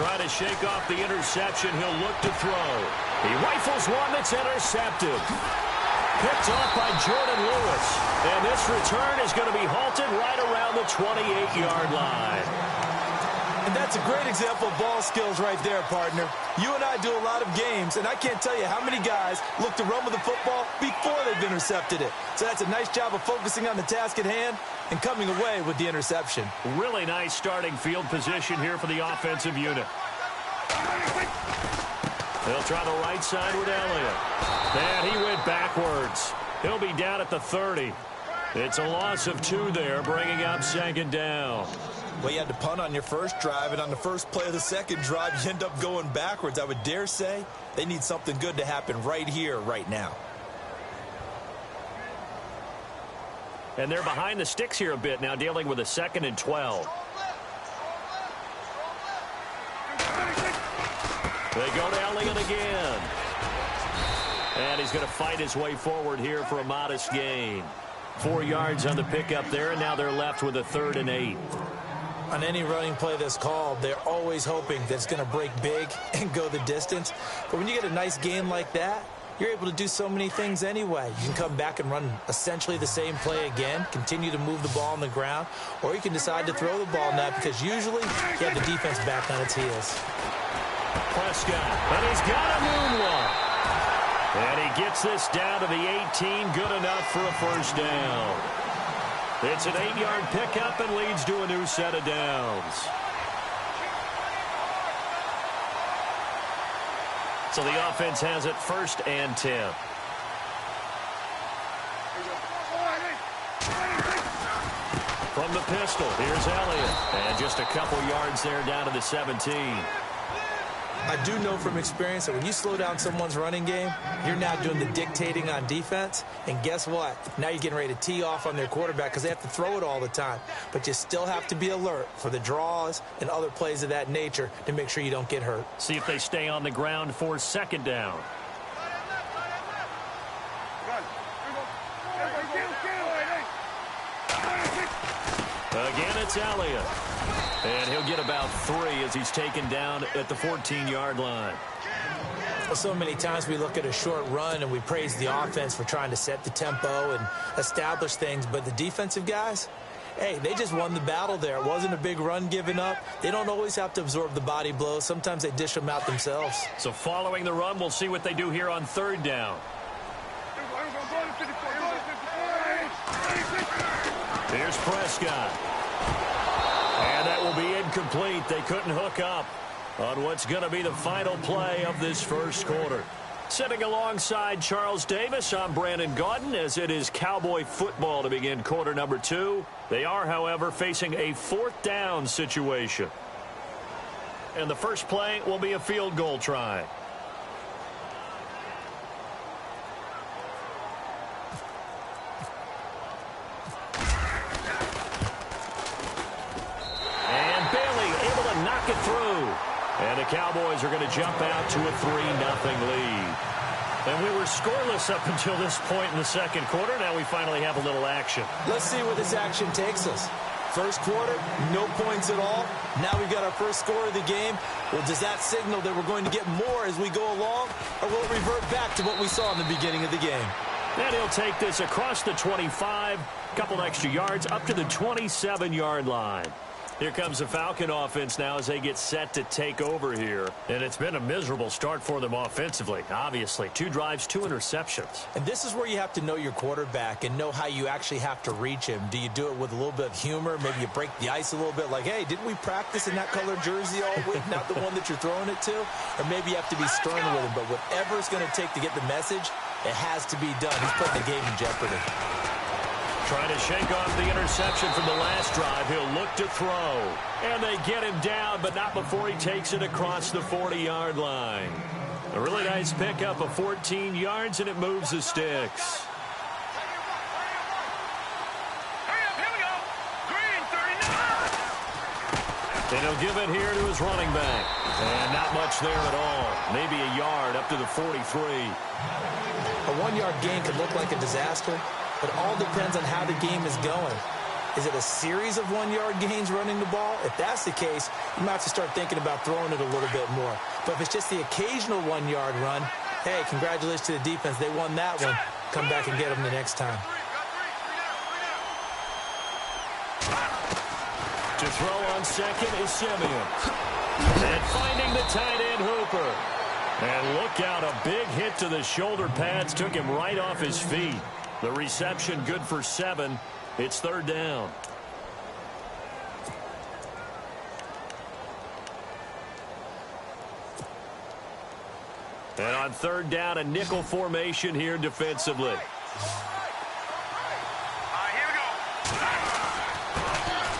try to shake off the interception. He'll look to throw. He rifles one that's intercepted. Picked off by Jordan Lewis. And this return is going to be halted right around the 28-yard line. And that's a great example of ball skills right there, partner. You and I do a lot of games, and I can't tell you how many guys look to run with the football before they've intercepted it. So that's a nice job of focusing on the task at hand and coming away with the interception. Really nice starting field position here for the offensive unit. They'll try the right side with Elliott. And he went backwards. He'll be down at the 30. It's a loss of 2 there, bringing up second down. Well, you had to punt on your first drive, and on the first play of the second drive, you end up going backwards. I would dare say they need something good to happen right here, right now. And they're behind the sticks here a bit now, dealing with a 2nd and 12. They go to Elliott again. And he's going to fight his way forward here for a modest gain. 4 yards on the pickup there, and now they're left with a 3rd and 8. On any running play that's called, they're always hoping that it's going to break big and go the distance. But when you get a nice gain like that, you're able to do so many things anyway. You can come back and run essentially the same play again, continue to move the ball on the ground, or you can decide to throw the ball now because usually you have the defense back on its heels. Prescott, and he's got a moonwalk. And he gets this down to the 18, good enough for a first down. It's an 8-yard pickup and leads to a new set of downs. So the offense has it 1st and 10. From the pistol, here's Elliott. And just a couple yards there down to the 17. I do know from experience that when you slow down someone's running game, you're now doing the dictating on defense. And guess what? Now you're getting ready to tee off on their quarterback because they have to throw it all the time. But you still have to be alert for the draws and other plays of that nature to make sure you don't get hurt. See if they stay on the ground for 2nd down. Again, it's Elliott. And he'll get about 3 as he's taken down at the 14-yard line. So many times we look at a short run and we praise the offense for trying to set the tempo and establish things. But the defensive guys, hey, they just won the battle there. It wasn't a big run given up. They don't always have to absorb the body blows. Sometimes they dish them out themselves. So following the run, we'll see what they do here on 3rd down. Here's Prescott. And that will be incomplete. They couldn't hook up on what's going to be the final play of this first quarter. Sitting alongside Charles Davis, I'm Brandon Gaudin as it is Cowboy football to begin quarter number 2. They are, however, facing a 4th down situation. And the first play will be a field goal try. It through. And the Cowboys are going to jump out to a 3-0 lead. And we were scoreless up until this point in the second quarter. Now we finally have a little action. Let's see where this action takes us. First quarter, no points at all. Now we've got our first score of the game. Well, does that signal that we're going to get more as we go along? Or will it revert back to what we saw in the beginning of the game? And he'll take this across the 25, a couple extra yards, up to the 27-yard line. Here comes the Falcon offense now as they get set to take over here. And it's been a miserable start for them offensively, obviously. 2 drives, 2 interceptions. And this is where you have to know your quarterback and know how you actually have to reach him. Do you do it with a little bit of humor? Maybe you break the ice a little bit like, hey, didn't we practice in that colored jersey all week, not the one that you're throwing it to? Or maybe you have to be stern with him. But whatever it's going to take to get the message, it has to be done. He's putting the game in jeopardy. Trying to shake off the interception from the last drive. He'll look to throw. And they get him down, but not before he takes it across the 40-yard line. A really nice pickup of 14 yards, and it moves the sticks. And he'll give it here to his running back. And not much there at all. Maybe a yard up to the 43. A 1-yard gain could look like a disaster. It all depends on how the game is going. Is it a series of 1-yard gains running the ball? If that's the case, you might have to start thinking about throwing it a little bit more. But if it's just the occasional 1-yard run, hey, congratulations to the defense. They won that one. Come back and get them the next time. To throw on second is Simeon. And finding the tight end, Hooper. And look out, a big hit to the shoulder pads took him right off his feet. The reception good for 7. It's third down. And on third down, a nickel formation here defensively.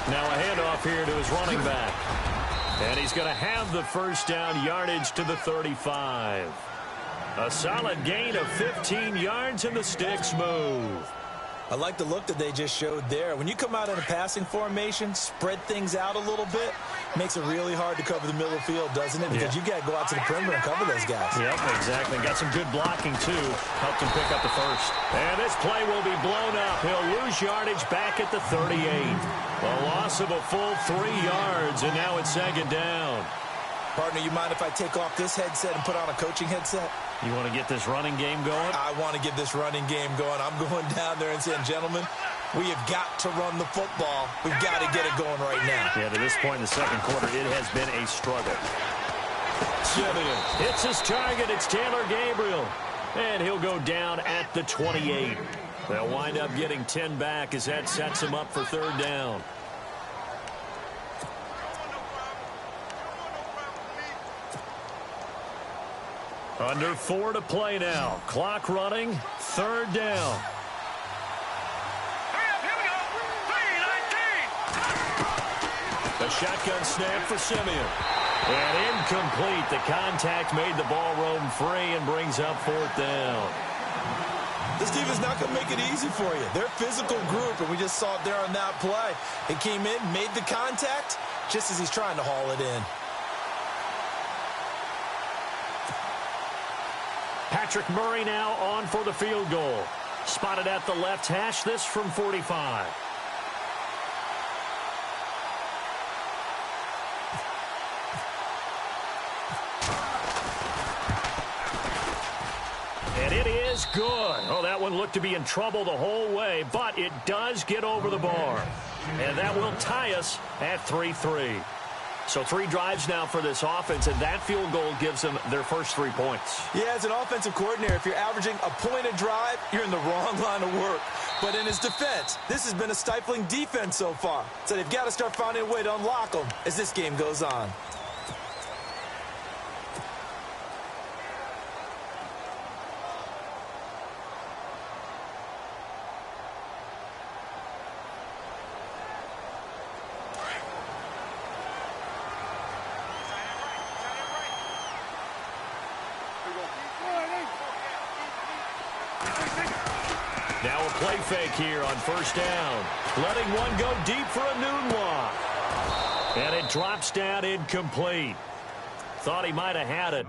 Now a handoff here to his running back. And he's going to have the first down, yardage to the 35. A solid gain of 15 yards, and the sticks move. I like the look that they just showed there. When you come out in a passing formation, spread things out a little bit, makes it really hard to cover the middle of the field, doesn't it? Because you got to go out to the perimeter and cover those guys. Yep, exactly. Got some good blocking, too. Helped him pick up the first. And this play will be blown up. He'll lose yardage back at the 38. A loss of a full 3 yards, and now it's second down. Partner, you mind if I take off this headset and put on a coaching headset? You want to get this running game going? I want to get this running game going. I'm going down there and saying, gentlemen, we have got to run the football. We've got to get it going right now. Yeah, to this point in the second quarter, it has been a struggle. Simeon hits his target. It's Taylor Gabriel. And he'll go down at the 28. They'll wind up getting 10 back as that sets him up for third down. Under 4 to play now. Clock running. Third down. A shotgun snap for Simeon. And incomplete. The contact made the ball roam free and brings up fourth down. This team is not going to make it easy for you. They're a physical group, and we just saw it there on that play. He came in, made the contact, just as he's trying to haul it in. Patrick Murray now on for the field goal. Spotted at the left hash, this from 45. And it is good. Oh, that one looked to be in trouble the whole way, but it does get over the bar. And that will tie us at 3-3. So 3 drives now for this offense, and that field goal gives them their first 3 points. Yeah, as an offensive coordinator, if you're averaging a point a drive, you're in the wrong line of work. But in his defense, this has been a stifling defense so far. So they've got to start finding a way to unlock them as this game goes on. Now a play fake here on first down. Letting one go deep for a noon walk. And it drops down incomplete. Thought he might have had it.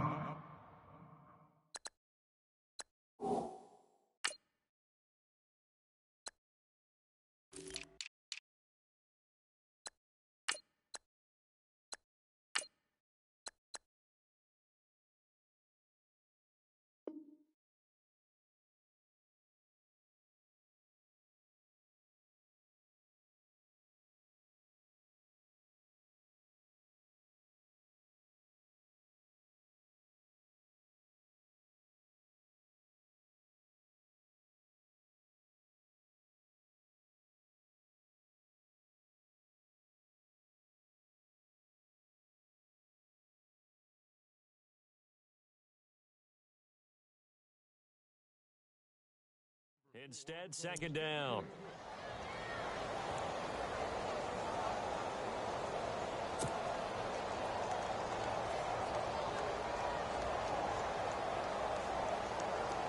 Instead, second down.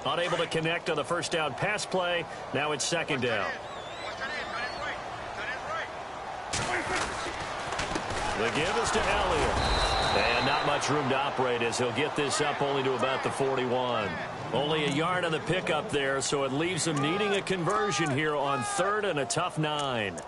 Unable to connect on the first down pass play. Now it's second down. The give is to Elliott. And not much room to operate as he'll get this up only to about the 41. Only a yard on the pickup there, so it leaves them needing a conversion here on third and a tough 9.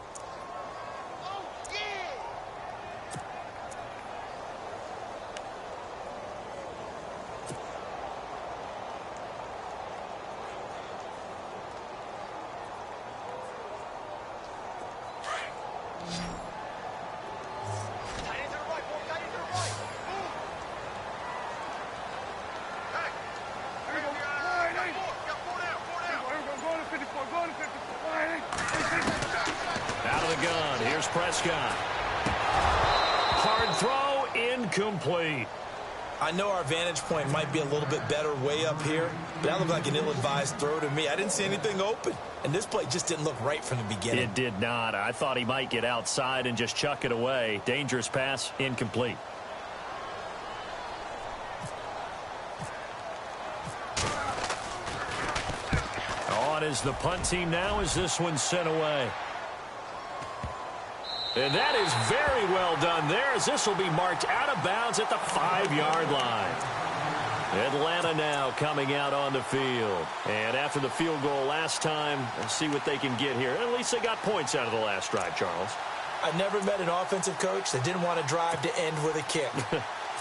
Out of the gun, here's Prescott. Hard throw, incomplete. I know our vantage point might be a little bit better way up here, but that looked like an ill-advised throw to me. I didn't see anything open, and this play just didn't look right from the beginning. It did not. I thought he might get outside and just chuck it away. Dangerous pass, incomplete. On is the punt team now as this one's sent away. And that is very well done there, as this will be marked out of bounds at the 5-yard line. Atlanta now coming out on the field. And after the field goal last time, let's see what they can get here. At least they got points out of the last drive, Charles. I've never met an offensive coach that didn't want to drive to end with a kick.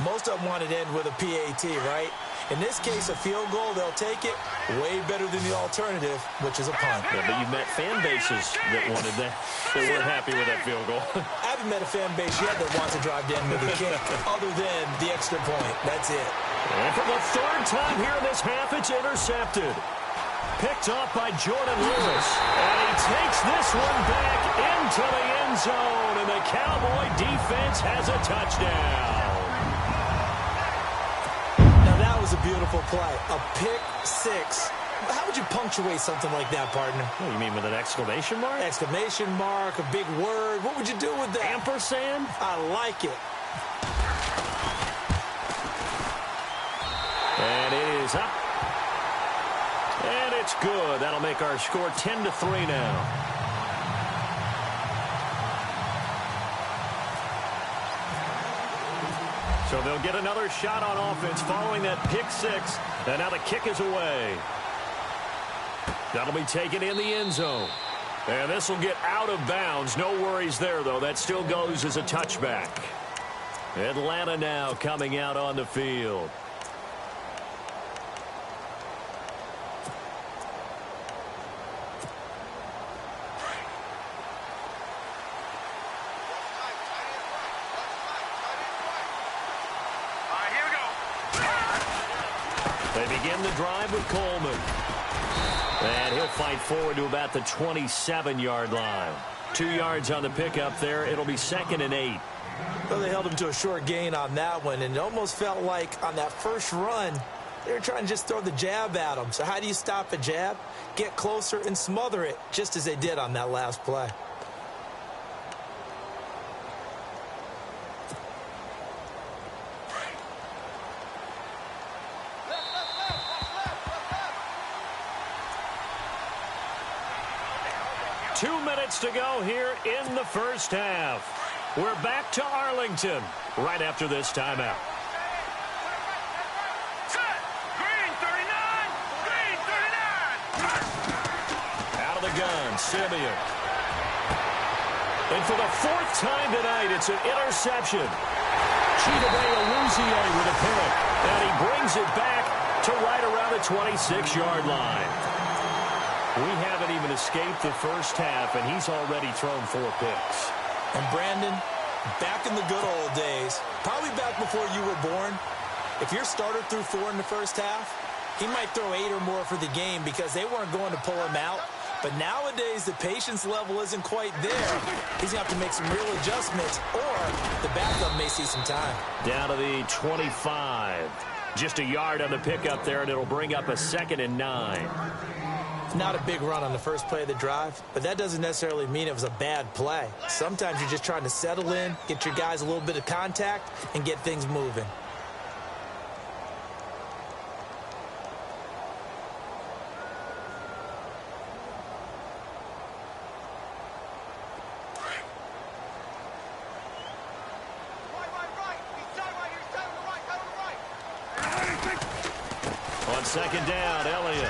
Most of them wanted to end with a PAT, right? In this case, a field goal, they'll take it way better than the alternative, which is a punt. Yeah, but you've met fan bases that wanted that. They weren't happy with that field goal. I haven't met a fan base yet that wants to drive to end with a kick, other than the extra point. That's it. And for the third time here in this half, it's intercepted. Picked off by Jordan Lewis. And he takes this one back into the end zone. And the Cowboy defense has a touchdown. Now that was a beautiful play. A pick six. How would you punctuate something like that, partner? What do you mean, with an exclamation mark? Exclamation mark, a big word. What would you do with that? Ampersand? I like it. And it is up. And it's good. That'll make our score 10-3 now. So they'll get another shot on offense following that pick six. And now the kick is away. That'll be taken in the end zone. And this will get out of bounds. No worries there, though. That still goes as a touchback. Atlanta now coming out on the field. They begin the drive with Coleman. And he'll fight forward to about the 27-yard line. 2 yards on the pickup there. It'll be 2nd and 8. Well, they held him to a short gain on that one, and it almost felt like on that first run, they were trying to just throw the jab at him. So how do you stop a jab? Get closer and smother it, just as they did on that last play. To go here in the first half. We're back to Arlington right after this timeout. Green 39! Green 39! Out of the gun, Simeon. And for the 4th time tonight, it's an interception. Chidobe Awuzie with a pick. And he brings it back to right around the 26-yard line. We haven't even escaped the first half, and he's already thrown 4 picks. And Brandon, back in the good old days, probably back before you were born, if your starter threw 4 in the first half, he might throw 8 or more for the game because they weren't going to pull him out. But nowadays, the patience level isn't quite there. He's going to have to make some real adjustments, or the backup may see some time. Down to the 25. Just a yard on the pickup there, and it'll bring up a 2nd and 9. Not a big run on the first play of the drive, but that doesn't necessarily mean it was a bad play. Sometimes you're just trying to settle in, get your guys a little bit of contact, and get things moving. On 2nd down, Elliott.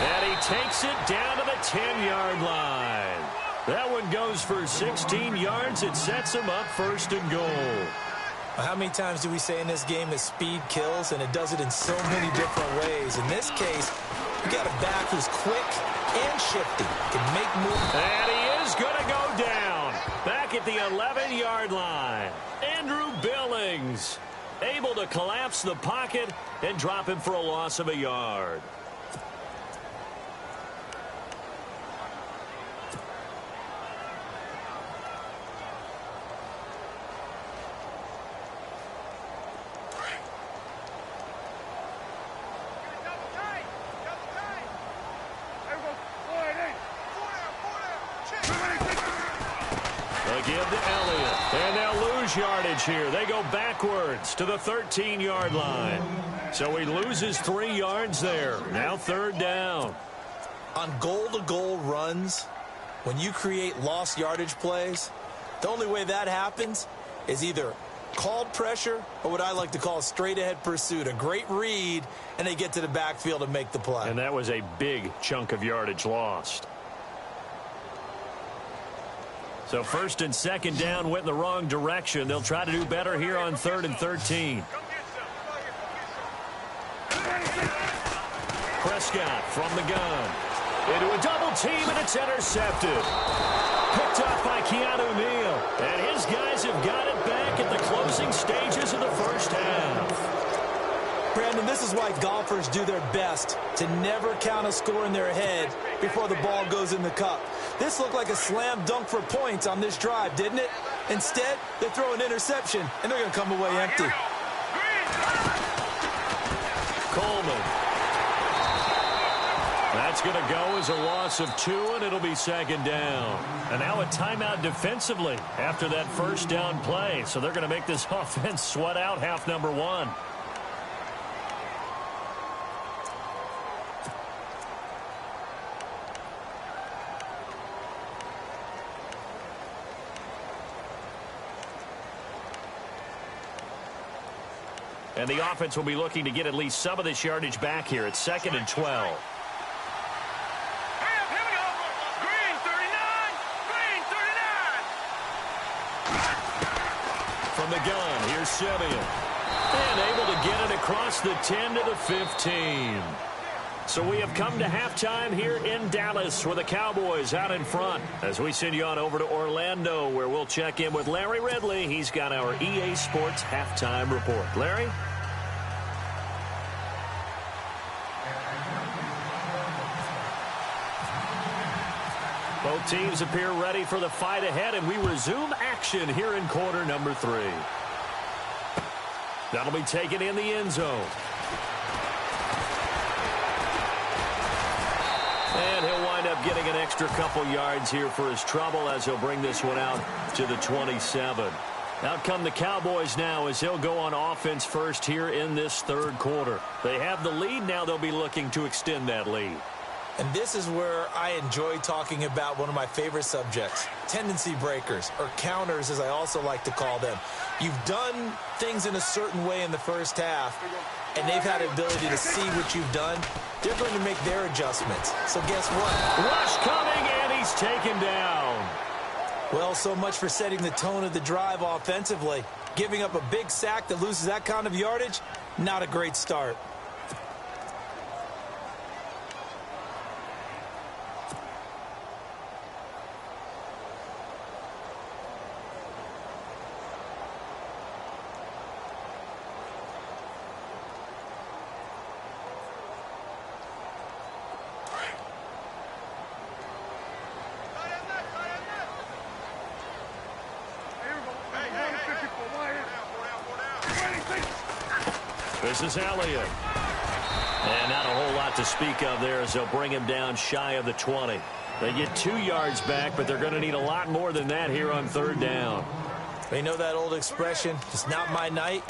And he takes it down to the 10-yard line. That one goes for 16 yards. It sets him up 1st and goal. How many times do we say in this game that speed kills, and it does it in so many different ways? In this case, You got a back who's quick and shifty, can make moves. And he is going to go down. Back at the 11-yard line. Andrew Billings able to collapse the pocket and drop him for a loss of a yard. Give to Elliott, and they'll lose yardage here. They go backwards to the 13-yard line. So he loses 3 yards there. Now 3rd down. On goal-to-goal runs, when you create lost yardage plays, the only way that happens is either called pressure or what I like to call straight-ahead pursuit. A great read, and they get to the backfield and make the play. And that was a big chunk of yardage lost. So 1st and 2nd down went in the wrong direction. They'll try to do better here on 3rd and 13. Prescott from the gun. Into a double team, and it's intercepted. Picked up by Keanu Neal. And his guys have got it back at the closing stages of the first half. Brandon, this is why golfers do their best to never count a score in their head before the ball goes in the cup. This looked like a slam dunk for points on this drive, didn't it? Instead, they throw an interception, and they're going to come away empty. Coleman. That's going to go as a loss of 2, and it'll be 2nd down. And now a timeout defensively after that first down play. So they're going to make this offense sweat out half number 1. And the offense will be looking to get at least some of this yardage back here. It's 2nd and 12. Here we go. Green 39. Green 39. From the gun, here's Simeon. And able to get it across the 10 to the 15. So we have come to halftime here in Dallas with the Cowboys out in front. As we send you on over to Orlando, where we'll check in with Larry Ridley. He's got our EA Sports halftime report. Larry? Both teams appear ready for the fight ahead, and we resume action here in quarter number 3. That'll be taken in the end zone. And he'll wind up getting an extra couple yards here for his trouble as he'll bring this one out to the 27. Out come the Cowboys now as he'll go on offense first here in this 3rd quarter. They have the lead. Now they'll be looking to extend that lead. And this is where I enjoy talking about one of my favorite subjects, tendency breakers, or counters as I also like to call them. You've done things in a certain way in the first half, and they've had the ability to see what you've done. They're going to make their adjustments. So guess what? Rush coming, and he's taken down. Well, so much for setting the tone of the drive offensively. Giving up a big sack that loses that kind of yardage, not a great start. This is Elliott. And not a whole lot to speak of there as they'll bring him down shy of the 20. They get 2 yards back, but they're going to need a lot more than that here on 3rd down. They know that old expression, it's not my night.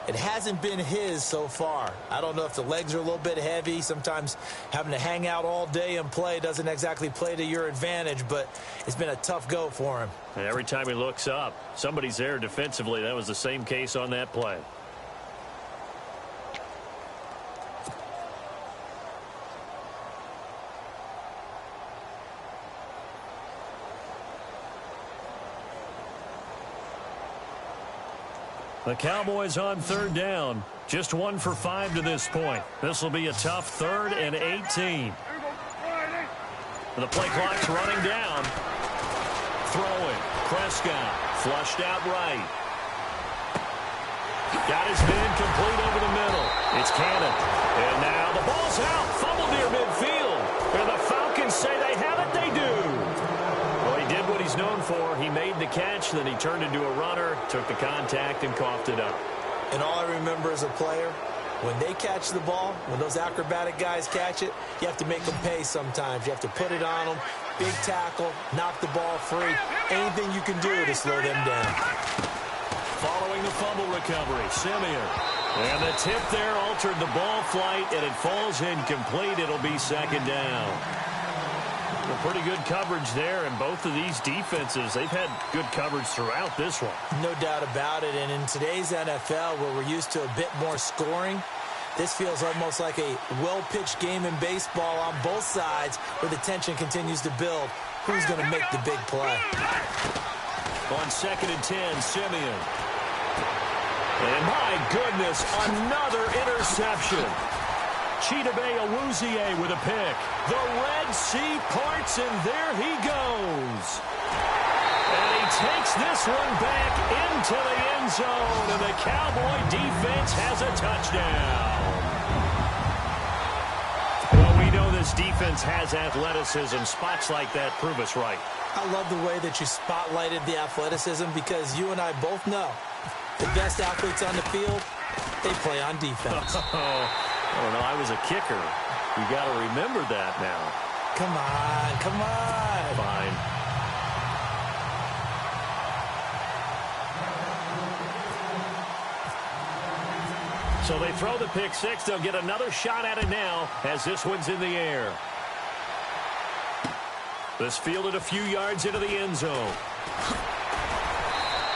It hasn't been his so far. I don't know if the legs are a little bit heavy. Sometimes having to hang out all day and play doesn't exactly play to your advantage, but it's been a tough go for him. And every time he looks up, somebody's there defensively. That was the same case on that play. The Cowboys on 3rd down. Just 1 for 5 to this point. This will be a tough 3rd and 18. The play clock's running down. Throwing. Prescott. Flushed out right. Got his man complete over the middle. It's Cannon. And now the ball's out. Fumble near midfield. And the Falcons say they have it. They do. Well, he did what he's known for. He made the catch, then he turned into a runner, took the contact, and coughed it up. And all I remember as a player, when they catch the ball, when those acrobatic guys catch it, you have to make them pay sometimes. You have to put it on them, big tackle, knock the ball free. Anything you can do to slow them down. Following the fumble recovery, Simeon. And the tip there altered the ball flight, and it falls incomplete. It'll be 2nd down. Well, pretty good coverage there, and both of these defenses, they've had good coverage throughout this one. No doubt about it, and in today's NFL, where we're used to a bit more scoring, this feels almost like a well-pitched game in baseball on both sides, where the tension continues to build. Who's going to make the big play? On 2nd and 10, Simeon. And my goodness, another interception. Chidobe Awuzie with a pick. The Red Sea parts, and there he goes. And he takes this one back into the end zone, and the Cowboy defense has a touchdown. Well, we know this defense has athleticism. Spots like that prove us right. I love the way that you spotlighted the athleticism, because you and I both know the best athletes on the field, they play on defense. I don't know, I was a kicker. You got to remember that now. Come on, come on. Fine. So they throw the pick six. They'll get another shot at it now as this one's in the air. This fielded a few yards into the end zone.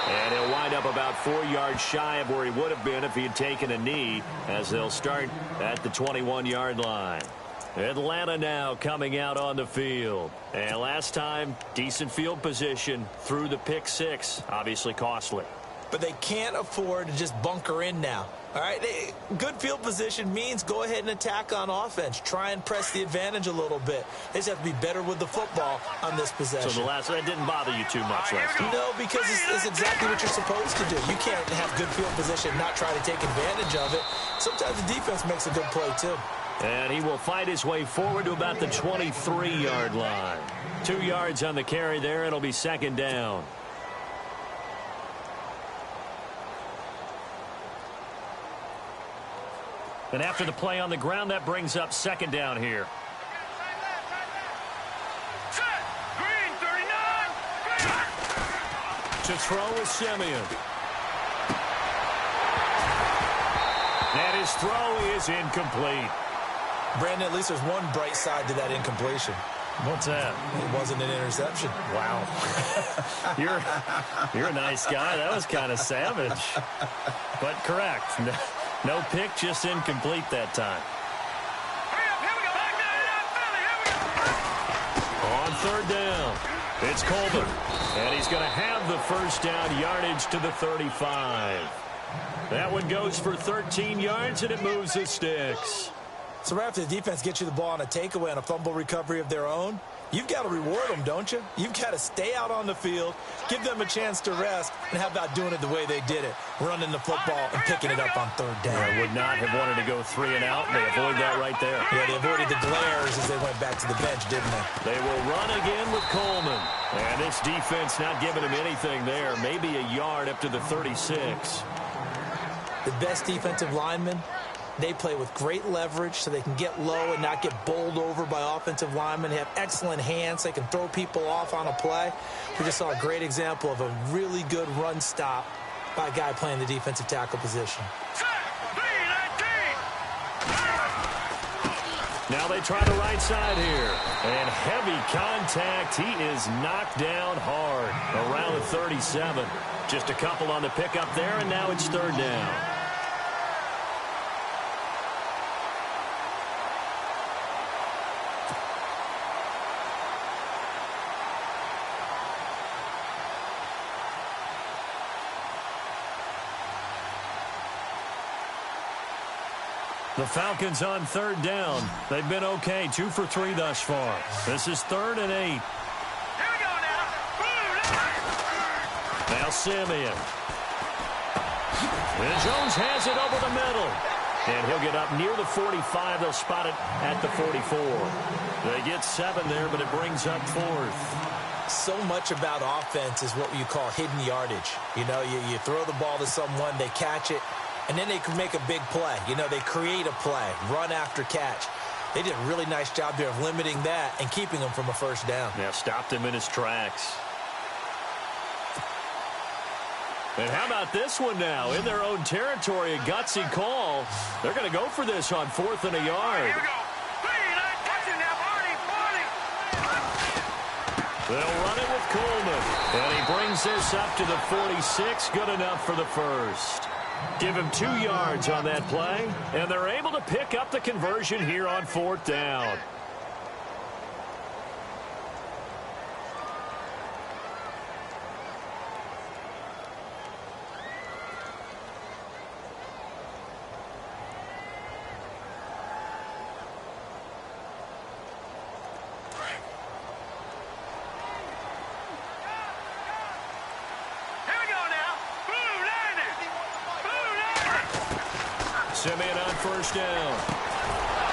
And he'll wind up about 4 yards shy of where he would have been if he had taken a knee, as they'll start at the 21-yard line. Atlanta now coming out on the field. And last time, decent field position through the pick six. Obviously costly. But they can't afford to just bunker in now. All right, good field position means go ahead and attack on offense. Try and press the advantage a little bit. They just have to be better with the football on this possession. So that didn't bother you too much last time? No, because it's exactly what you're supposed to do. You can't have good field position and not try to take advantage of it. Sometimes the defense makes a good play, too. And he will fight his way forward to about the 23-yard line. 2 yards on the carry there. It'll be 2nd down. And after the play on the ground, that brings up 2nd down here. Green, 39. To throw is Simeon. And his throw is incomplete. Brandon, at least there's one bright side to that incompletion. What's that? It wasn't an interception. Wow. You're a nice guy. That was kind of savage. But correct. No pick, just incomplete that time. On 3rd down, it's Colbert. And he's going to have the first down yardage to the 35. That one goes for 13 yards, and it moves the sticks. So right after the defense gets you the ball on a takeaway on a fumble recovery of their own, you've got to reward them, don't you? You've got to stay out on the field, give them a chance to rest, and how about doing it the way they did it, running the football and picking it up on 3rd down. They would not have wanted to go 3 and out. They avoid that right there. Yeah, they avoided the glares as they went back to the bench, didn't they? They will run again with Coleman. And this defense not giving him anything there. Maybe a yard up to the 36. The best defensive linemen, they play with great leverage so they can get low and not get bowled over by offensive linemen. They have excellent hands. They can throw people off on a play. We just saw a great example of a really good run stop by a guy playing the defensive tackle position. Now they try the right side here. And heavy contact. He is knocked down hard around the 37. Just a couple on the pickup there, and now it's 3rd down. The Falcons on third down. They've been okay, 2 for 3 thus far. This is 3rd and 8. Here we go now. Now Simeon. And Jones has it over the middle. And he'll get up near the 45. They'll spot it at the 44. They get 7 there, but it brings up 4th. So much about offense is what you call hidden yardage. You know, you throw the ball to someone, they catch it, and then they can make a big play. You know, they create a play, run after catch. They did a really nice job there of limiting that and keeping him from a first down. Yeah, stopped him in his tracks. And how about this one now? In their own territory, a gutsy call. They're going to go for this on 4th and a yard. Here we go. They'll run it with Coleman. And he brings this up to the 46. Good enough for the first. Give him 2 yards on that play. And they're able to pick up the conversion here on 4th down. Simeon on first down.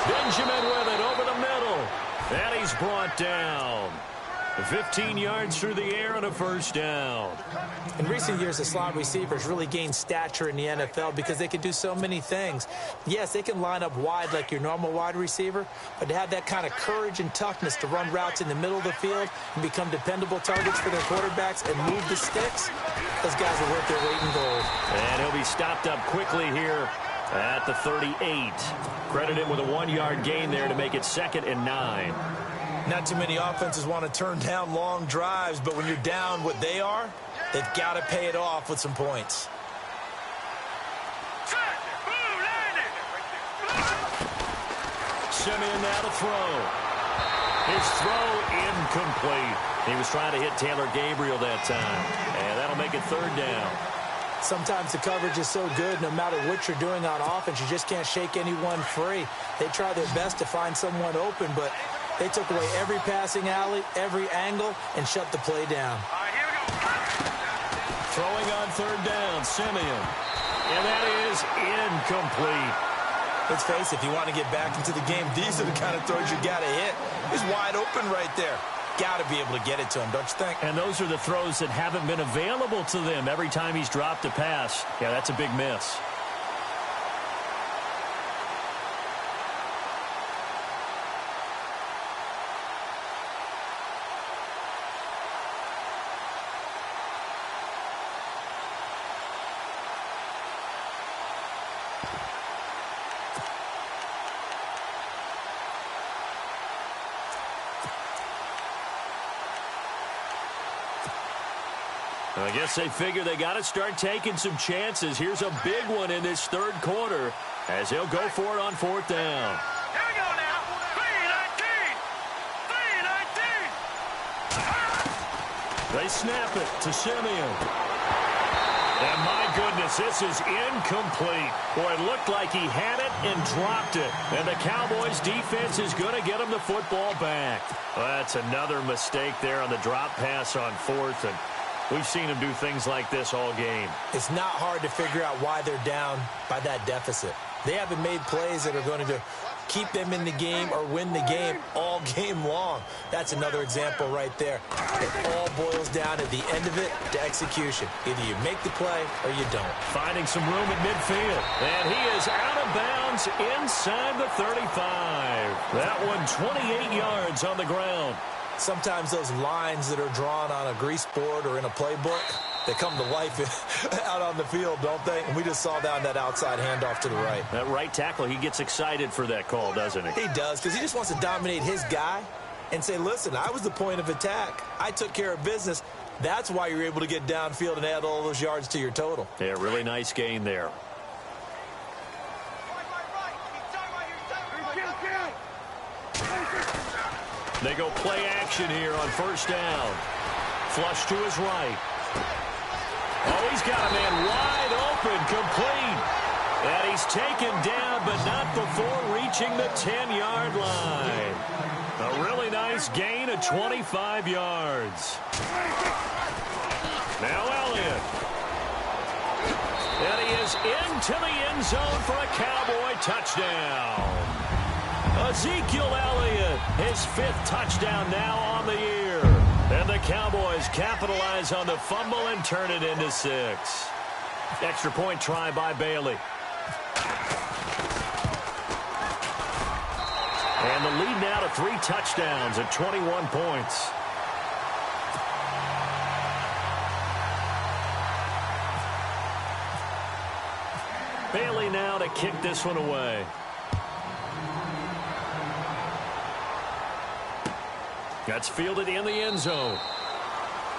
Benjamin with it over the middle. And he's brought down. 15 yards through the air and a first down. In recent years, the slot receivers really gained stature in the NFL because they can do so many things. Yes, they can line up wide like your normal wide receiver, but to have that kind of courage and toughness to run routes in the middle of the field and become dependable targets for their quarterbacks and move the sticks, those guys are worth their weight in gold. And he'll be stopped up quickly here at the 38. Credit him with a 1-yard gain there to make it 2nd and 9. Not too many offenses want to turn down long drives, but when you're down what they are, they've got to pay it off with some points. Simeon now to throw. His throw incomplete. He was trying to hit Taylor Gabriel that time. And that'll make it 3rd down. Sometimes the coverage is so good, no matter what you're doing on offense, you just can't shake anyone free. They try their best to find someone open, but they took away every passing alley, every angle, and shut the play down. Throwing on 3rd down, Simeon. And that is incomplete. Let's face it, if you want to get back into the game, these are the kind of throws you got to hit. He's wide open right there. Got to be able to get it to him, don't you think? And those are the throws that haven't been available to them every time he's dropped a pass. Yeah, that's a big miss. I guess they figure they got to start taking some chances. Here's a big one in this 3rd quarter as he'll go for it on 4th down. Here we go now. 3-19. They snap it to Simeon. And my goodness, this is incomplete. Boy, it looked like he had it and dropped it. And the Cowboys defense is going to get him the football back. Well, that's another mistake there on the drop pass on 4th, and we've seen him do things like this all game. It's not hard to figure out why they're down by that deficit. They haven't made plays that are going to keep them in the game or win the game all game long. That's another example right there. It all boils down at the end of it to execution. Either you make the play or you don't. Finding some room at midfield. And he is out of bounds inside the 35. That one 28 yards on the ground. Sometimes those lines that are drawn on a grease board or in a playbook, they come to life out on the field, don't they? And we just saw down that outside handoff to the right. That right tackle, he gets excited for that call, doesn't he? He does, because he just wants to dominate his guy and say, listen, I was the point of attack. I took care of business. That's why you're able to get downfield and add all those yards to your total. Yeah, really nice gain there. They go play action here on 1st down. Flush to his right. Oh, he's got a man wide open, complete. And he's taken down, but not before reaching the 10-yard line. A really nice gain of 25 yards. Now Elliott. And he is into the end zone for a Cowboy touchdown. Ezekiel Elliott, his 5th touchdown now on the year. And the Cowboys capitalize on the fumble and turn it into 6. Extra point try by Bailey. And the lead now to 3 touchdowns at 21 points. Bailey now to kick this one away. That's fielded in the end zone.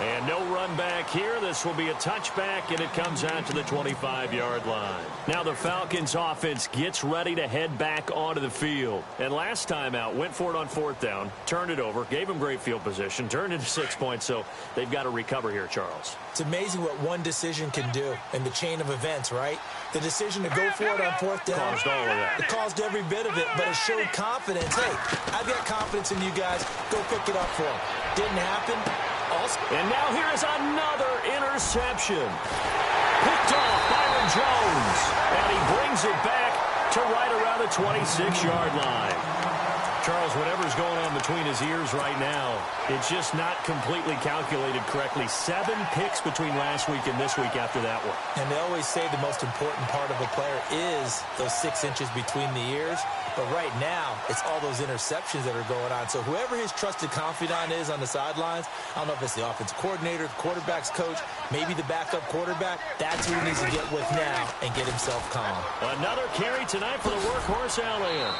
And no run back here. This will be a touchback, and it comes out to the 25-yard line. Now the Falcons offense gets ready to head back onto the field. And last time out, went for it on 4th down, turned it over, gave them great field position, turned into 6 points, so they've got to recover here, Charles. It's amazing what one decision can do in the chain of events, right? The decision to go for it on 4th down. Caused all of that. It caused every bit of it, but it showed confidence. Hey, I've got confidence in you guys. Go pick it up for them. Didn't happen. And now here is another interception. Picked off Byron Jones. And he brings it back to right around the 26-yard line. Charles, whatever's going on between his ears right now, it's just not completely calculated correctly. 7 picks between last week and this week after that one. And they always say the most important part of a player is those 6 inches between the ears. But right now, it's all those interceptions that are going on. So whoever his trusted confidant is on the sidelines, I don't know if it's the offensive coordinator, the quarterback's coach, maybe the backup quarterback, that's who he needs to get with now and get himself calm. Another carry tonight for the workhorse Elliott.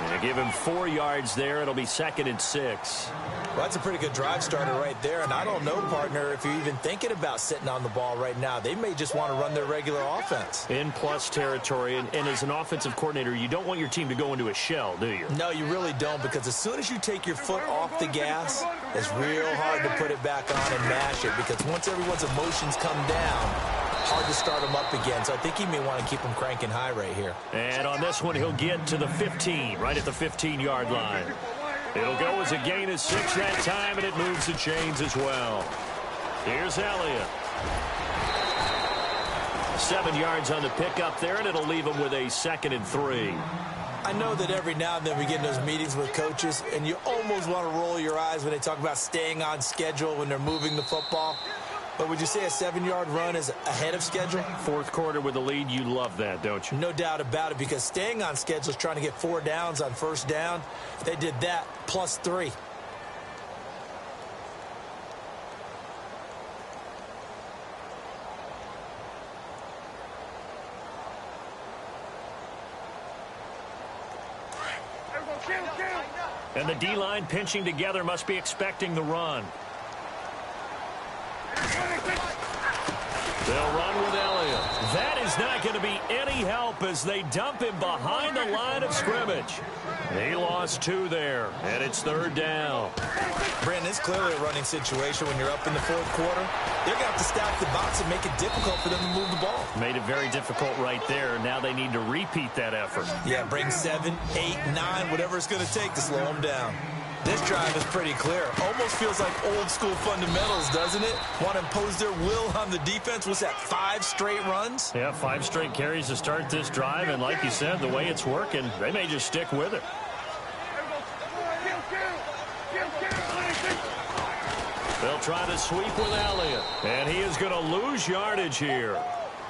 And they give him 4 yards there. It'll be 2nd and 6. Well, that's a pretty good drive starter right there. And I don't know, partner, if you're even thinking about sitting on the ball right now. They may just want to run their regular offense. In plus territory. And as an offensive coordinator, you don't want your team to go into a shell, do you? No, you really don't, because as soon as you take your foot off the gas, it's real hard to put it back on and mash it, because once everyone's emotions come down, hard to start them up again. So I think he may want to keep them cranking high right here. And on this one, he'll get to the 15, right at the 15-yard line. It'll go as a gain of 6 that time, and it moves the chains as well. Here's Elliott. 7 yards on the pickup there, and it'll leave him with a 2nd and 3. I know that every now and then we get in those meetings with coaches, and you almost want to roll your eyes when they talk about staying on schedule when they're moving the football. But would you say a 7-yard run is ahead of schedule? 4th quarter with the lead, you love that, don't you? No doubt about it, because staying on schedule is trying to get 4 downs on 1st down. They did that, plus 3. And the D-line pinching together must be expecting the run. They'll run with Elliott. That is not going to be any help as they dump him behind the line of scrimmage. He lost 2 there, and it's 3rd down. Brandon, it's clearly a running situation when you're up in the 4th quarter. They're going to have to stack the box and make it difficult for them to move the ball. Made it very difficult right there. Now they need to repeat that effort. Yeah, bring 7, 8, 9, whatever it's going to take to slow them down. This drive is pretty clear. Almost feels like old-school fundamentals, doesn't it? Want to impose their will on the defense. Was that 5 straight runs? Yeah, 5 straight carries to start this drive. And like you said, the way it's working, they may just stick with it. They'll try to sweep with Elliott. And he is going to lose yardage here.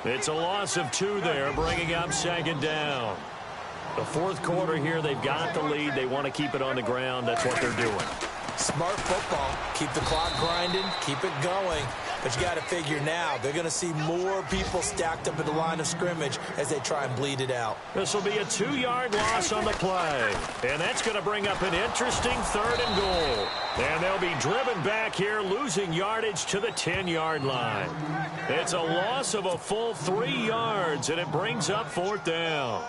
It's a loss of 2 there, bringing up 2nd down. The 4th quarter here, they've got the lead. They want to keep it on the ground. That's what they're doing. Smart football. Keep the clock grinding. Keep it going. But you got to figure now, they're going to see more people stacked up at the line of scrimmage as they try and bleed it out. This will be a 2-yard loss on the play. And that's going to bring up an interesting 3rd and goal. And they'll be driven back here, losing yardage to the 10-yard line. It's a loss of a full 3 yards, and it brings up 4th down.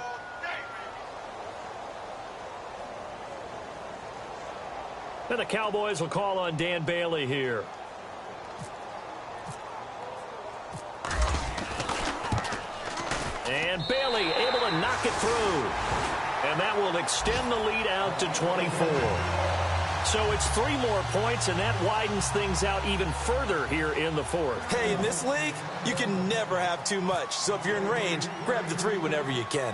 And the Cowboys will call on Dan Bailey here. And Bailey able to knock it through. And that will extend the lead out to 24. So it's 3 more points, and that widens things out even further here in the fourth. Hey, in this league, you can never have too much. So if you're in range, grab the 3 whenever you can.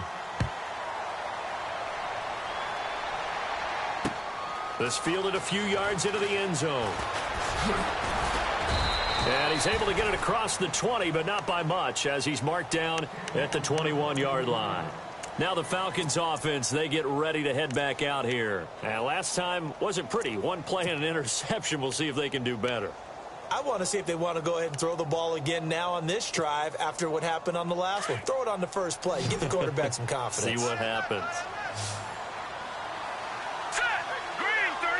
This fielded a few yards into the end zone. And he's able to get it across the 20, but not by much, as he's marked down at the 21-yard line. Now the Falcons offense, they get ready to head back out here. And last time wasn't pretty. 1 play and an interception. We'll see if they can do better. I want to see if they want to go ahead and throw the ball again now on this drive after what happened on the last one. Throw it on the first play. Give the quarterback some confidence. See what happens. Set. Green 39.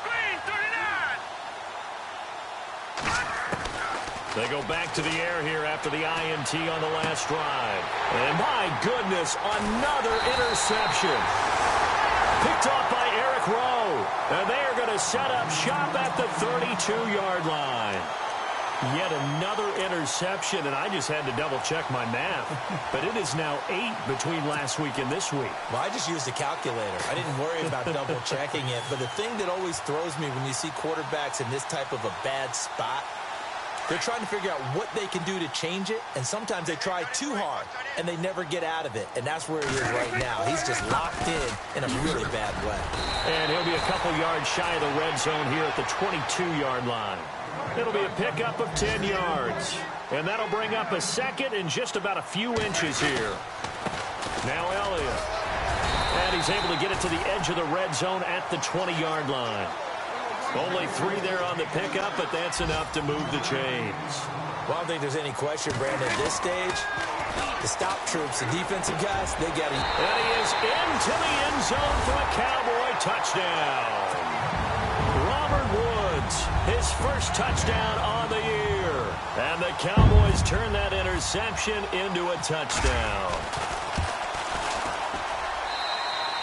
Green 39. They go back to the air here after the INT on the last drive. And my goodness, another interception. Picked off by Eric Rowe. And they are going to set up shop at the 32-yard line. Yet another interception, and I just had to double-check my math. But it is now 8 between last week and this week. Well, I just used a calculator. I didn't worry about double-checking it. But the thing that always throws me when you see quarterbacks in this type of a bad spot, they're trying to figure out what they can do to change it, and sometimes they try too hard, and they never get out of it, and that's where he is right now. He's just locked in a really bad way. And he'll be a couple yards shy of the red zone here at the 22-yard line. It'll be a pickup of 10 yards, and that'll bring up a second in just about a few inches here. Now Elliott, and he's able to get it to the edge of the red zone at the 20-yard line. Only 3 there on the pickup, but that's enough to move the chains. Well, I don't think there's any question, Brandon, at this stage, the stop troops, the defensive guys, they got to... And he is into the end zone for a Cowboy touchdown. Robert Woods, his first touchdown on the year. And the Cowboys turn that interception into a touchdown.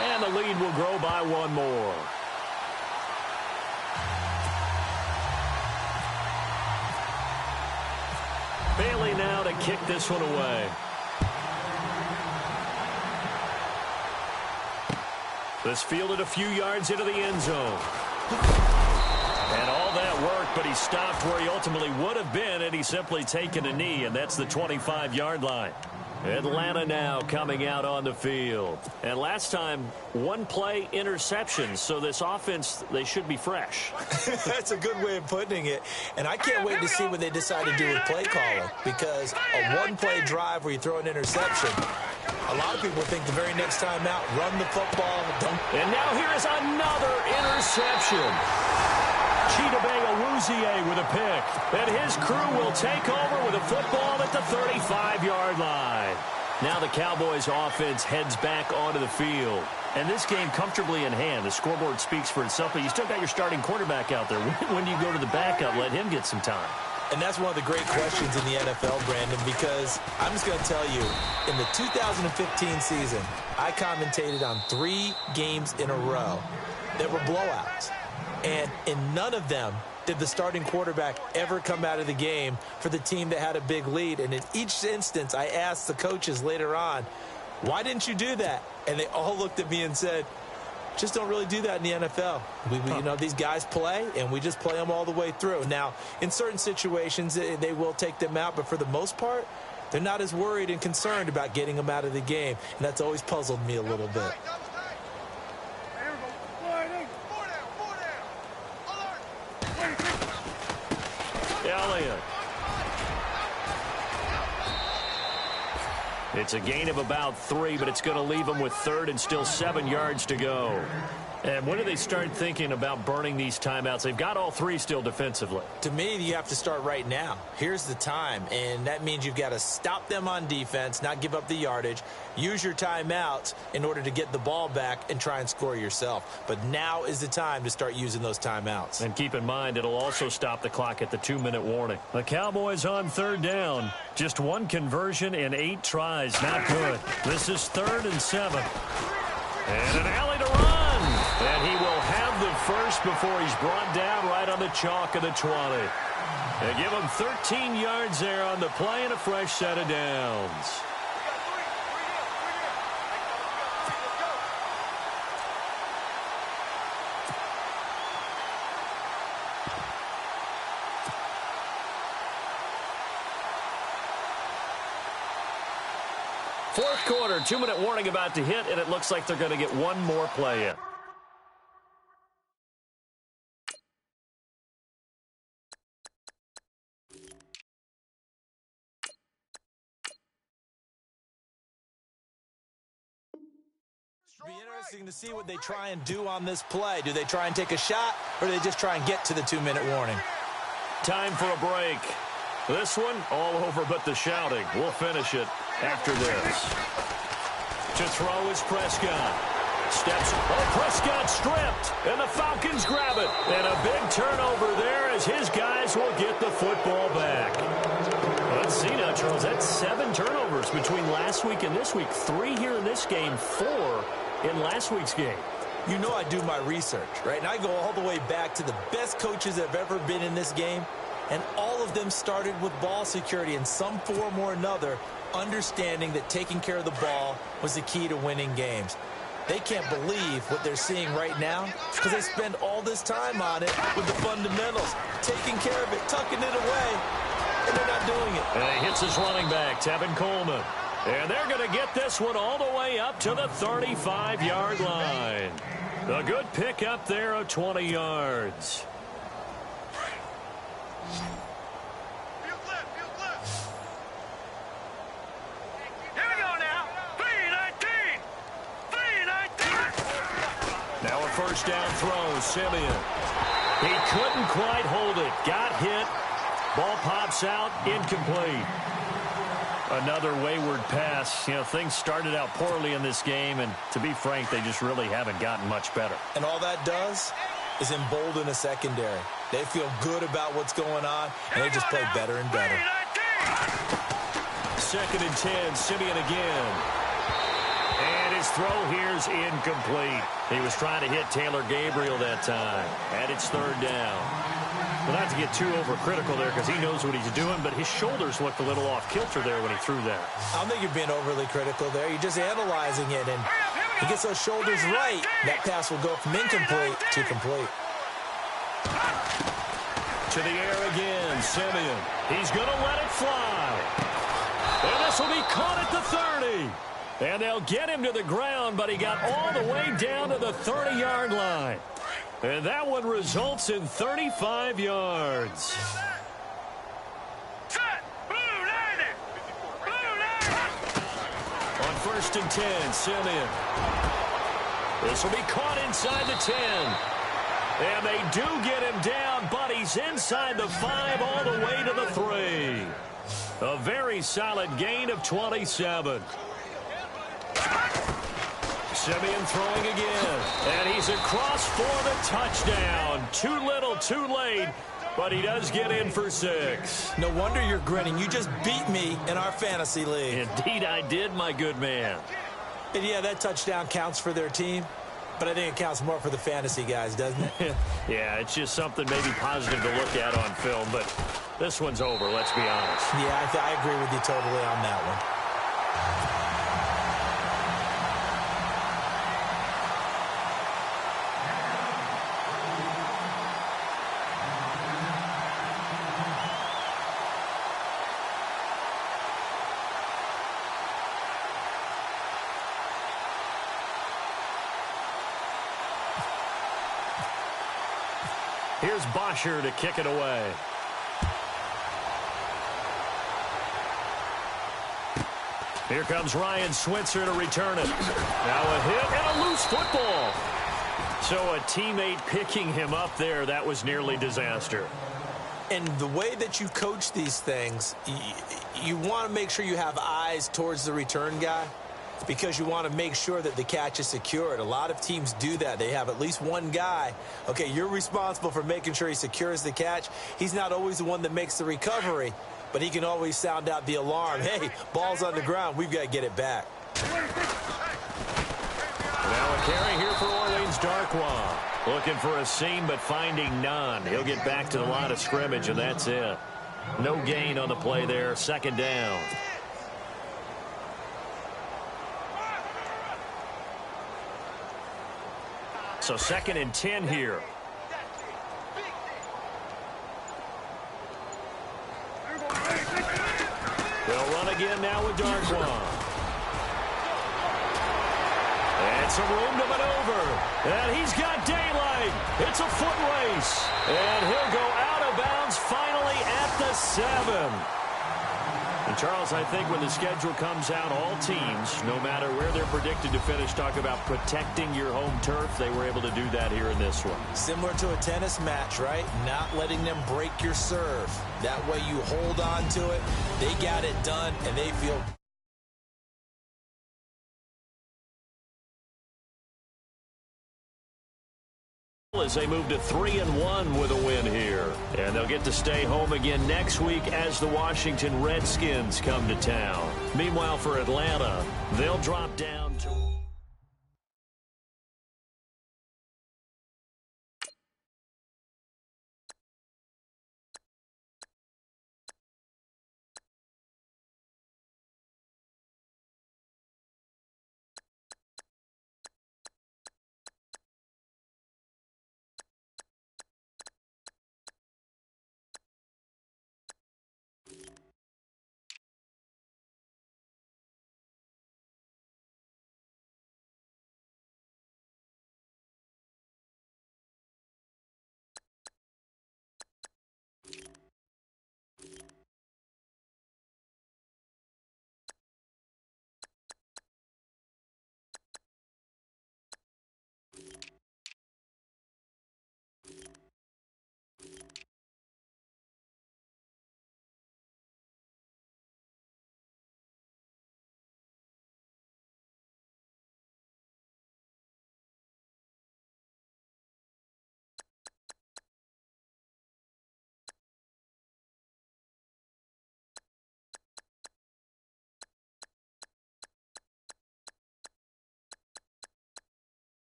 And the lead will grow by 1 more. Bailey now to kick this one away. This fielded a few yards into the end zone. And all that work, but he stopped where he ultimately would have been had he simply taken a knee, and that's the 25-yard line. Atlanta now coming out on the field. And last time, 1 play interception, so this offense, they should be fresh. That's a good way of putting it. And I can't wait to see what they decide to do with play calling, because a 1-play drive where you throw an interception, a lot of people think the very next time out, run the football. And now here is another interception. Chidobe Awuzie with a pick. And his crew will take over with a football at the 35-yard line. Now the Cowboys offense heads back onto the field. And this game comfortably in hand. The scoreboard speaks for itself, but you still got your starting quarterback out there. When do you go to the backup? Let him get some time. And that's one of the great questions in the NFL, Brandon, because I'm just going to tell you, in the 2015 season, I commentated on 3 games in a row that were blowouts. And in none of them did the starting quarterback ever come out of the game for the team that had a big lead. And in each instance, I asked the coaches later on, why didn't you do that? And they all looked at me and said, just don't really do that in the NFL. You know, these guys play, and we just play them all the way through. Now, in certain situations, they will take them out, but for the most part, they're not as worried and concerned about getting them out of the game. And that's always puzzled me a little bit. Elliott. It's a gain of about 3, but it's going to leave them with 3rd and still 7 yards to go. And when do they start thinking about burning these timeouts? They've got all 3 still defensively. To me, you have to start right now. Here's the time, and that means you've got to stop them on defense, not give up the yardage, use your timeouts in order to get the ball back and try and score yourself. But now is the time to start using those timeouts. And keep in mind, it'll also stop the clock at the 2-minute warning. The Cowboys on 3rd down. Just 1 conversion in 8 tries. Not good. This is 3rd and 7. And an alley to run. And he will have the first before he's brought down right on the chalk of the 20. They give him 13 yards there on the play and a fresh set of downs. Fourth quarter, 2-minute warning about to hit, and it looks like they're going to get one more play in. It'll be interesting to see what they try and do on this play. Do they try and take a shot, or do they just try and get to the 2-minute warning? Time for a break. This one, all over but the shouting. We'll finish it after this. To throw is Prescott. Steps. Oh, Prescott stripped. And the Falcons grab it. And a big turnover there as his guys will get the football back. Let's see now, Charles. That's 7 turnovers between last week and this week. 3 here in this game, 4 in last week's game. You know I do my research, right? And I go all the way back to the best coaches that have ever been in this game. And all of them started with ball security in some form or another, understanding that taking care of the ball was the key to winning games. They can't believe what they're seeing right now because they spend all this time on it with the fundamentals, taking care of it, tucking it away, and they're not doing it. And he hits his running back, Tevin Coleman. And they're going to get this one all the way up to the 35-yard line. A good pickup there of 20 yards. Now a first down throw, Simeon. He couldn't quite hold it. Got hit. Ball pops out, incomplete. Another wayward pass. You know, things started out poorly in this game, and to be frank, they just really haven't gotten much better. And all that does is embolden a secondary. They feel good about what's going on, and they just play better and better. 2nd and 10, Simeon again. And his throw here's incomplete. He was trying to hit Taylor Gabriel that time. And it's 3rd down. Well, not to get too overcritical there because he knows what he's doing, but his shoulders looked a little off kilter there when he threw that. I don't think you're being overly critical there. You're just analyzing it, and he gets those shoulders right. That pass will go from incomplete to complete. To the air again, Simeon. He's going to let it fly. And this will be caught at the 30. And they'll get him to the ground, but he got all the way down to the 30-yard line. And that one results in 35 yards. On 1st and 10, Simeon. This will be caught inside the 10. And they do get him down, but he's inside the 5 all the way to the 3. A very solid gain of 27. Simeon throwing again. And he's across for the touchdown. Too little, too late. But he does get in for 6. No wonder you're grinning. You just beat me in our fantasy league. Indeed I did, my good man. And yeah, that touchdown counts for their team. But I think it counts more for the fantasy guys, doesn't it? Yeah, it's just something maybe positive to look at on film. But this one's over, let's be honest. Yeah, I agree with you totally on that one. Here's Bosher to kick it away. Here comes Ryan Switzer to return it. Now a hit and a loose football. So a teammate picking him up there, that was nearly disaster. And the way that you coach these things, you want to make sure you have eyes towards the return guy because you want to make sure that the catch is secured. A lot of teams do that. They have at least one guy. Okay, you're responsible for making sure he secures the catch. He's not always the one that makes the recovery, but he can always sound out the alarm. Hey, ball's on the ground. We've got to get it back. Now a carry here for Orleans Darkwa. Looking for a seam, but finding none. He'll get back to the line of scrimmage, and that's it. No gain on the play there. 2nd down. So 2nd and 10 here. They'll run again now with Darkwa. And some room to maneuver. And he's got daylight. It's a foot race. And he'll go out of bounds finally at the 7. And Charles, I think when the schedule comes out, all teams, no matter where they're predicted to finish, talk about protecting your home turf. They were able to do that here in this one. Similar to a tennis match, right? Not letting them break your serve. That way you hold on to it. They got it done, and they feel as they move to 3-1 with a win here. And they'll get to stay home again next week as the Washington Redskins come to town. Meanwhile, for Atlanta, they'll drop down to...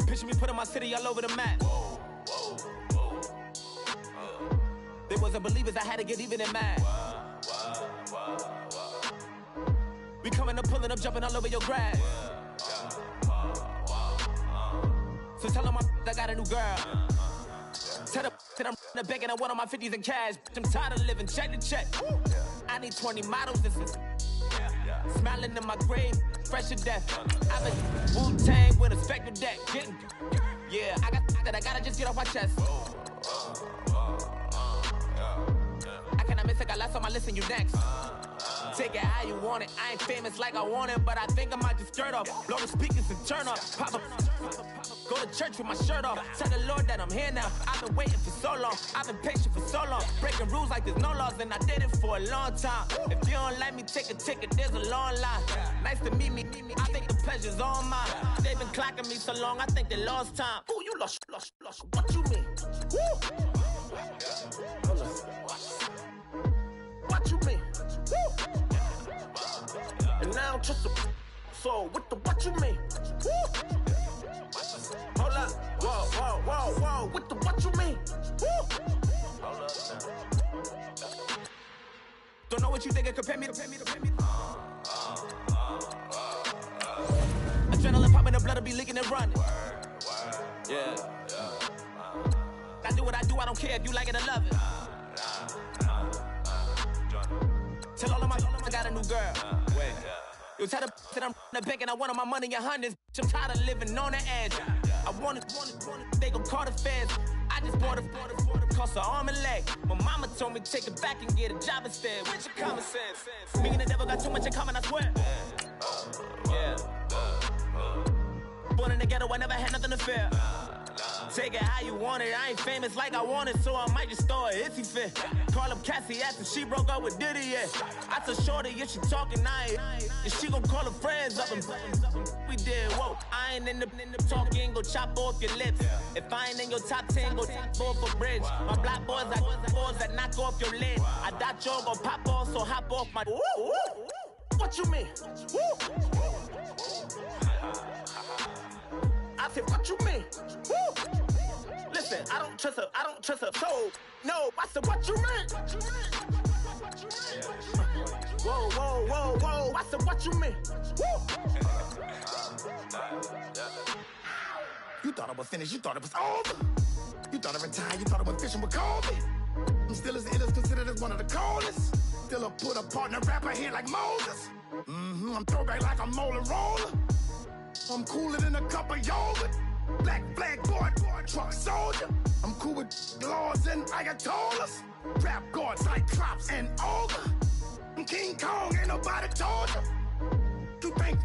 Picture me putting my city all over the map. They wasn't believers, I had to get even and mad. We coming up, pulling up, jumping all over your grass. So tell them I got a new girl. Tell them that I'm begging on one of my 50s in cash. I'm tired of living check to check. I need 20 models, this is smiling in my grave, fresh to death. I've been Wu-Tang with a spectre deck. Yeah, I gotta just get off my chest. I cannot miss it, got last on my list and you next. Take it how you want it. I ain't famous like I want it, but I think I might just skirt off. Blow the speakers and turn up. Pop up. Go to church with my shirt off. Tell the Lord that I'm here now. I've been waiting for so long. I've been patient for so long. Breaking rules like there's no laws, and I did it for a long time. If you don't like me, take a ticket. There's a long line. Nice to meet me. I think the pleasure's all mine. They've been clocking me so long, I think they lost time. Ooh, you lost. What you mean? Woo! What you mean? Woo! And now just a so what you mean? Woo! Hold up, whoa, what you mean? Woo! Hold up now. Don't know what you think, compare me. Adrenaline popping, the blood will be leaking and running. Yeah. I do what I do, I don't care if you like it or love it. Tell all of my I got a new girl. Wait. You tell the that I'm the bank and I want all my money in hundreds. I'm tired of living on the edge. I want it, they gon' call the feds. I just bought a cost an arm and leg. My mama told me take it back and get a job instead. Where's your common sense? Me and the devil got too much in common, I swear. Yeah. Born in the ghetto, I never had nothing to fear. Take it how you want it. I ain't famous like I want it, so I might just throw it if he fit. Call up Cassie after she broke up with Diddy, yeah. I told Shorty if she talking, and she gon' call her friends up and we did, whoa. I ain't in the talking, go chop off your lips. If I ain't in your top 10, go top 4 for bridge. My black boys like boys that knock off your lid. I thought y'all gon' pop off, so hop off my. What you mean? I said, what you mean? I don't trust her. I don't trust her. So, no, I said, what you mean? Whoa, whoa, whoa, whoa. I said, what you mean? Woo! You thought it was finished. You thought it was over. You thought it retired. You thought it was fishing with Kobe. I'm still as ill as considered as one of the coldest. Still a put a partner rapper here like Moses. I'm throwback like a molar roller. I'm cooler than a cup of yogurt. Black flag boy, truck soldier. I'm cool with laws and Ayatollahs. Rap god, Cyclops and Ogre. I'm King Kong, ain't nobody told you. You think